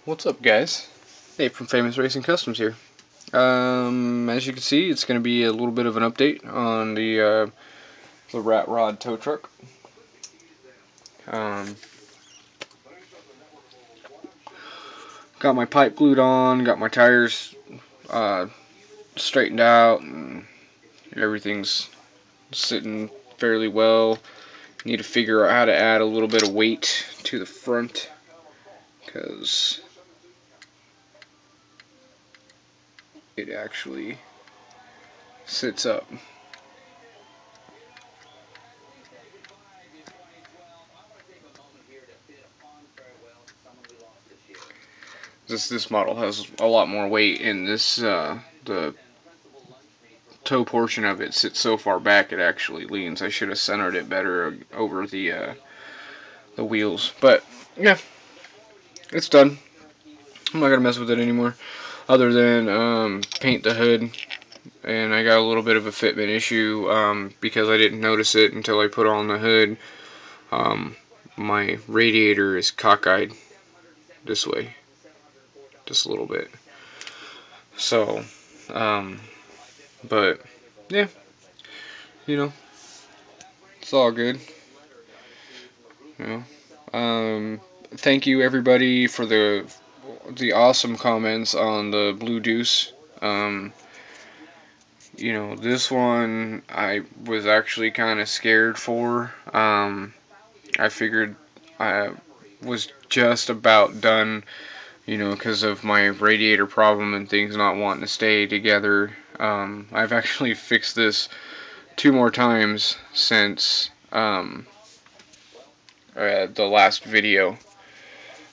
What's up, guys? Dave from Famous Racing Customs here. As you can see, it's going to be a little bit of an update on the Rat Rod tow truck. Got my pipe glued on, got my tires straightened out, and everything's sitting fairly well. Need to figure out how to add a little bit of weight to the front, because it actually sits up. This model has a lot more weight, and the toe portion of it sits so far back it actually leans. I should have centered it better over the wheels, but yeah, it's done. I'm not gonna mess with it anymore, other than paint the hood. And I got a little bit of a fitment issue because I didn't notice it until I put on the hood. My radiator is cockeyed this way, just a little bit. So, but yeah, it's all good. Thank you everybody for the awesome comments on the Blue Deuce. This one I was actually kind of scared for. I figured I was just about done, because of my radiator problem and things not wanting to stay together. I've actually fixed this 2 more times since the last video.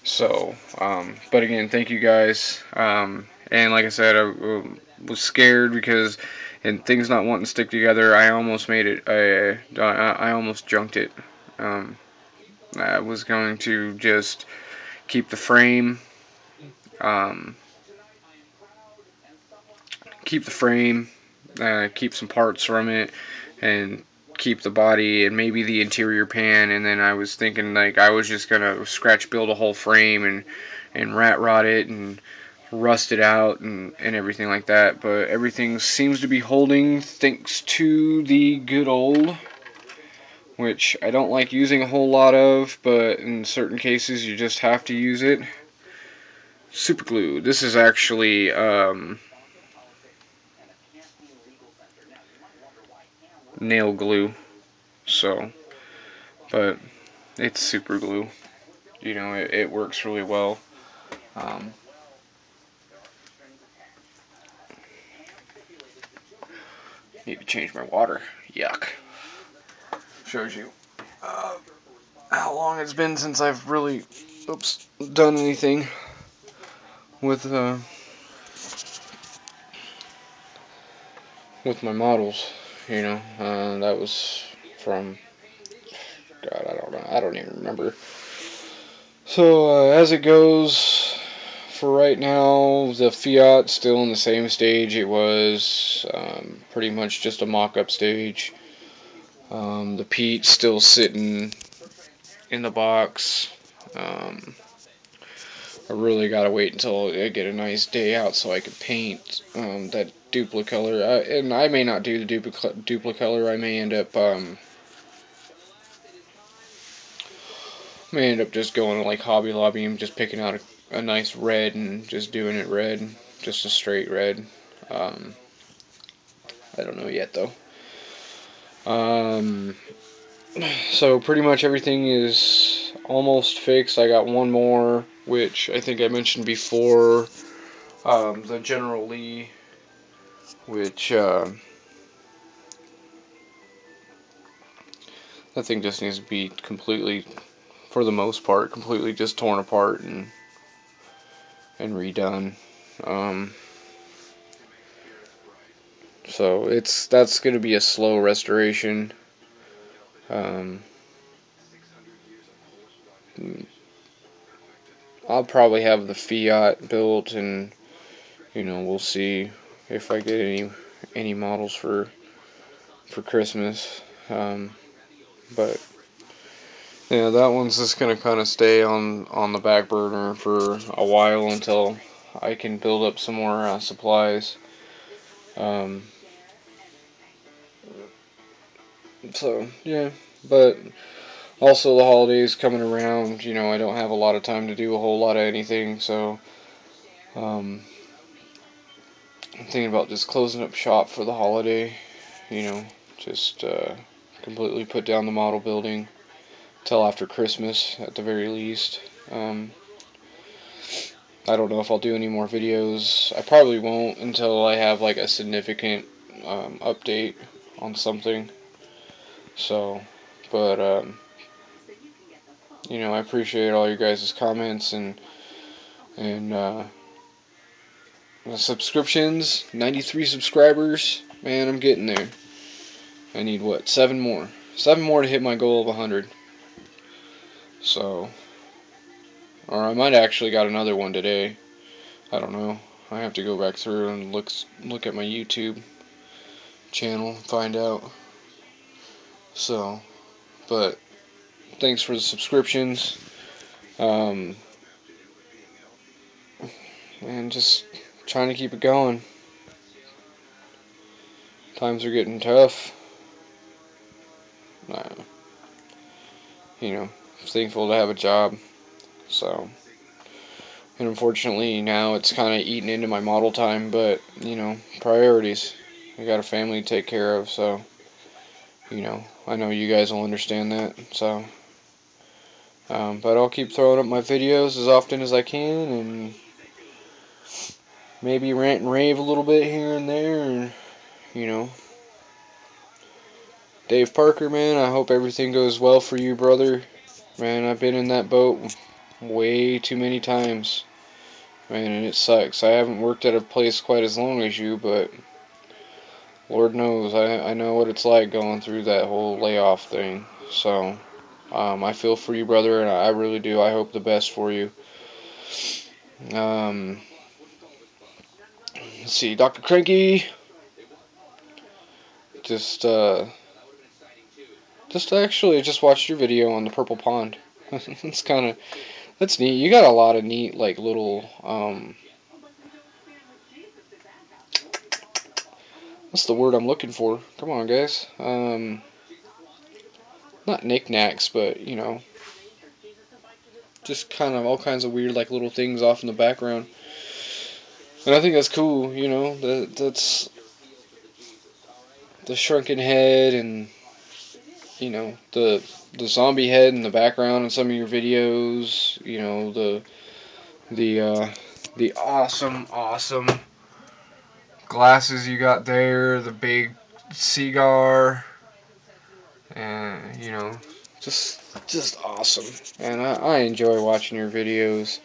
So, but again, thank you guys. And like I said, I was scared because, and things not wanting to stick together, I almost made it. I almost junked it. I was going to just keep the frame, keep some parts from it, and keep the body and maybe the interior pan. And then I was thinking like I was just gonna scratch build a whole frame and rat rod it and rust it out and everything like that. But everything seems to be holding thanks to the good old, which I don't like using a whole lot of, but in certain cases you just have to use it. Super glue. This is actually nail glue. So, but it's super glue. It works really well. Need to change my water. Yuck. Shows you how long it's been since I've really, done anything with my models. That was from, God, I don't know. I don't even remember. So as it goes, for right now, the Fiat's still in the same stage it was, pretty much just a mock-up stage. The Pete's still sitting in the box. I really gotta wait until I get a nice day out so I can paint that Duplicolor. And I may not do the Duplicolor. I may end up just going to like Hobby Lobby and just picking out a nice red and just doing it red, just a straight red. I don't know yet though. So pretty much everything is almost fixed. I got one more, which I think I mentioned before, the General Lee, which that thing just needs to be completely, for the most part, completely just torn apart and redone. So that's going to be a slow restoration. I'll probably have the Fiat built, and we'll see if I get any models for Christmas. But Yeah, that one's just gonna kind of stay on the back burner for a while until I can build up some more supplies. Um, so yeah, but also the holidays coming around. You know, I don't have a lot of time to do a whole lot of anything, so um, I'm thinking about just closing up shop for the holiday. You know, just completely put down the model building till after Christmas at the very least. Um, I don't know if I'll do any more videos. I probably won't until I have like a significant update on something. So, but you know, I appreciate all you guys' comments and the subscriptions. 93 subscribers. Man, I'm getting there. I need what? 7 more. 7 more to hit my goal of 100. So, or I might actually got another one today. I don't know. I have to go back through and look at my YouTube channel and find out. So, but thanks for the subscriptions. And just trying to keep it going. Times are getting tough. You know, thankful to have a job. So, and unfortunately now it's kind of eating into my model time, but you know, priorities. I got a family to take care of, so you know, I know you guys will understand that. So, but I'll keep throwing up my videos as often as I can, and maybe rant and rave a little bit here and there, and you know. Dave Parker, man, I hope everything goes well for you, brother. Man, I've been in that boat way too many times. Man, and it sucks. I haven't worked at a place quite as long as you, but Lord knows, I know what it's like going through that whole layoff thing. So, I feel for you, brother, and I really do. I hope the best for you. Let's see, Dr. Cranky. Just actually just watched your video on the Purple Pond. It's kind of, that's neat. You got a lot of neat, like, little, what's the word I'm looking for? Come on, guys. Not knickknacks, but, you know, just kind of all kinds of weird, like, little things off in the background. And I think that's cool, you know, that's the shrunken head and, you know, the zombie head in the background in some of your videos, you know, the awesome glasses you got there, the big cigar, and, you know, just awesome. And I enjoy watching your videos.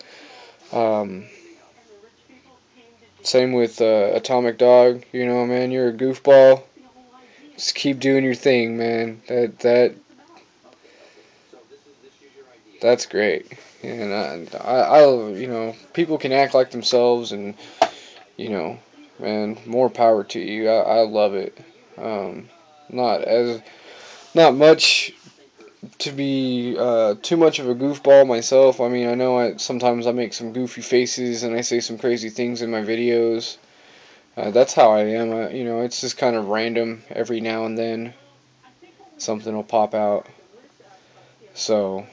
Same with Atomic Dog. You know, man, you're a goofball. Just keep doing your thing, man. That's great. And you know, people can act like themselves, and you know, man, more power to you. I love it. Um, not much to be too much of a goofball myself. I mean, I know sometimes I make some goofy faces and I say some crazy things in my videos. That's how I am. You know, it's just kind of random. Every now and then, something will pop out. So,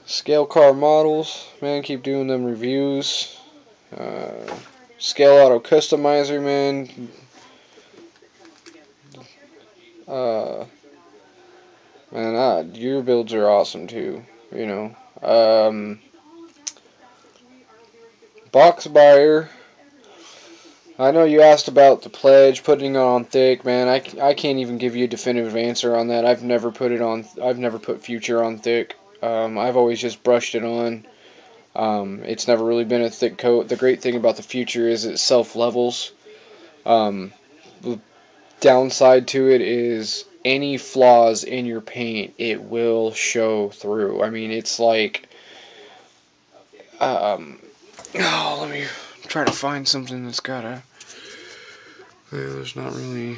scale car models, man, keep doing them reviews. Scale Auto Customizer, man. Uh, man, your builds are awesome too. You know. Box Buyer. I know you asked about the pledge, putting it on thick, man. I can't even give you a definitive answer on that. I've never put it on. I've never put Future on thick. I've always just brushed it on. It's never really been a thick coat. The great thing about the Future is it self-levels. The downside to it is any flaws in your paint, it will show through. I mean, it's like, let me try to find something that's got there's not really,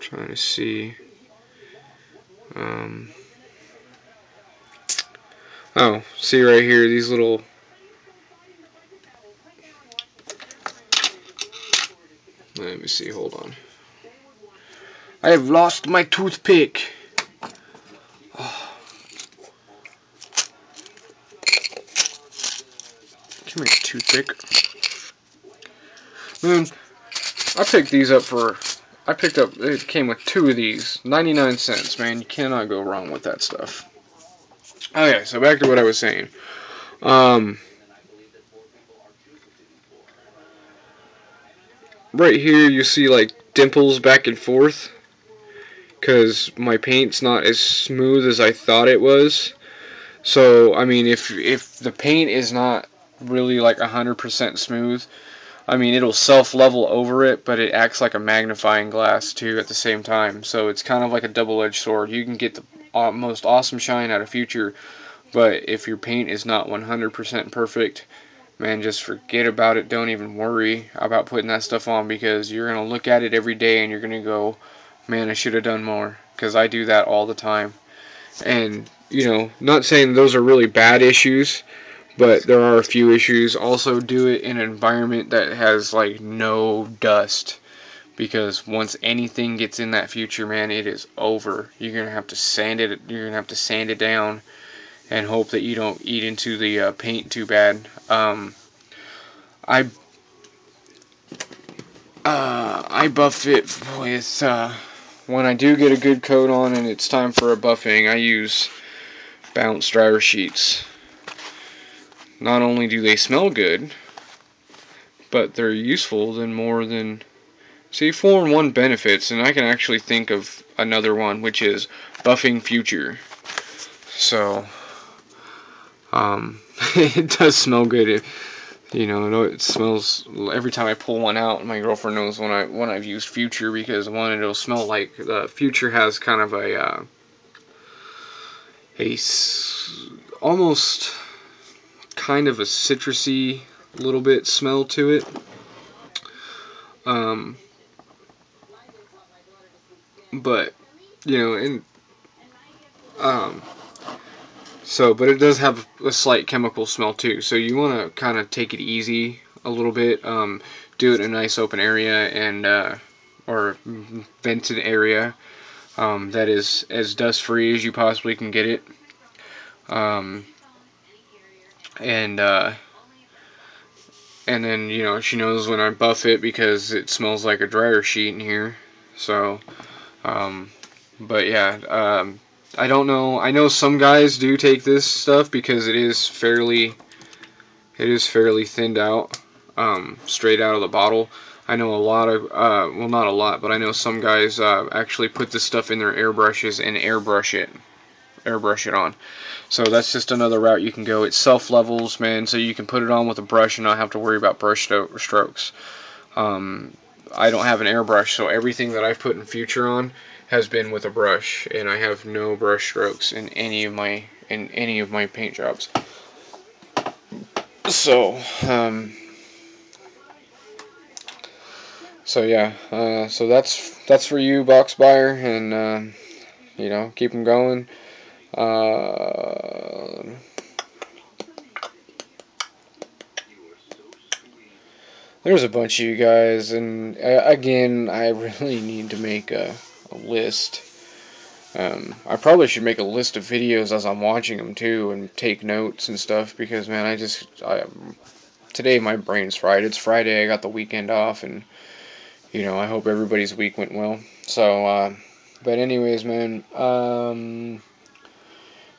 Trying to see. Oh, see right here, these little. Let me see, hold on. I have lost my toothpick. Oh. Come here, toothpick. Man, I picked these up for. It came with 2 of these. 99 cents, man. You cannot go wrong with that stuff. Okay, so back to what I was saying. Right here you see like dimples back and forth because my paint's not as smooth as I thought it was. So I mean, if the paint is not really like 100% smooth, I mean it'll self-level over it, but it acts like a magnifying glass too at the same time. So it's kind of like a double-edged sword. You can get the most awesome shine out of Future, but if your paint is not 100% perfect, man, just forget about it. Don't even worry about putting that stuff on, because you're going to look at it every day and you're going to go, man, I should have done more, because I do that all the time. And, you know, not saying those are really bad issues, but there are a few issues. Also, do it in an environment that has, like, no dust, because once anything gets in that Future, man, it is over. You're going to have to sand it, down and hope that you don't eat into the paint too bad. I buff it with when I do get a good coat on and it's time for a buffing, I use Bounce dryer sheets. Not only do they smell good, but they're useful more than. See, 4-in-1 benefits, and I can actually think of another one, which is buffing Future. So, it does smell good. You know, it smells every time I pull one out. My girlfriend knows when I've used Future, because one, it'll smell like the Future has kind of almost kind of a citrusy little bit smell to it. But you know, but it does have a slight chemical smell too. So you want to kind of take it easy a little bit. Do it in a nice open area and or vented area that is as dust free as you possibly can get it. And then, you know, she knows when I buff it because it smells like a dryer sheet in here. So, but yeah, I don't know. I know some guys do take this stuff because it is fairly thinned out, straight out of the bottle. I know a lot of, well, not a lot, but I know some guys actually put this stuff in their airbrushes and airbrush it on. So that's just another route you can go. It self-levels, man, so you can put it on with a brush and not have to worry about brush strokes. I don't have an airbrush, so everything that I've put in Future on has been with a brush, and I have no brush strokes in any of my paint jobs. So, yeah, so that's for you, box buyer, and you know, keep them going. There's a bunch of you guys, and again, I really need to make a list. I probably should make a list of videos as I'm watching them too, and take notes and stuff, because man, today my brain's fried. It's Friday, I got the weekend off, and you know, I hope everybody's week went well. So, but anyways, man,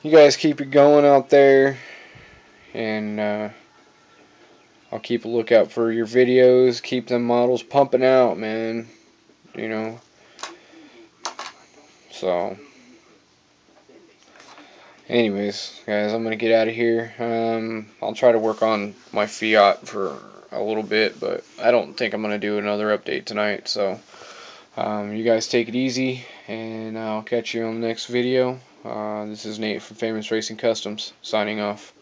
you guys keep it going out there, and I'll keep a lookout for your videos. Keep them models pumping out, man. You know. So, anyways, guys, I'm gonna get out of here. I'll try to work on my Fiat for a little bit, but I don't think I'm gonna do another update tonight. So, you guys take it easy, and I'll catch you on the next video. This is Nate from Famous Racing Customs, signing off.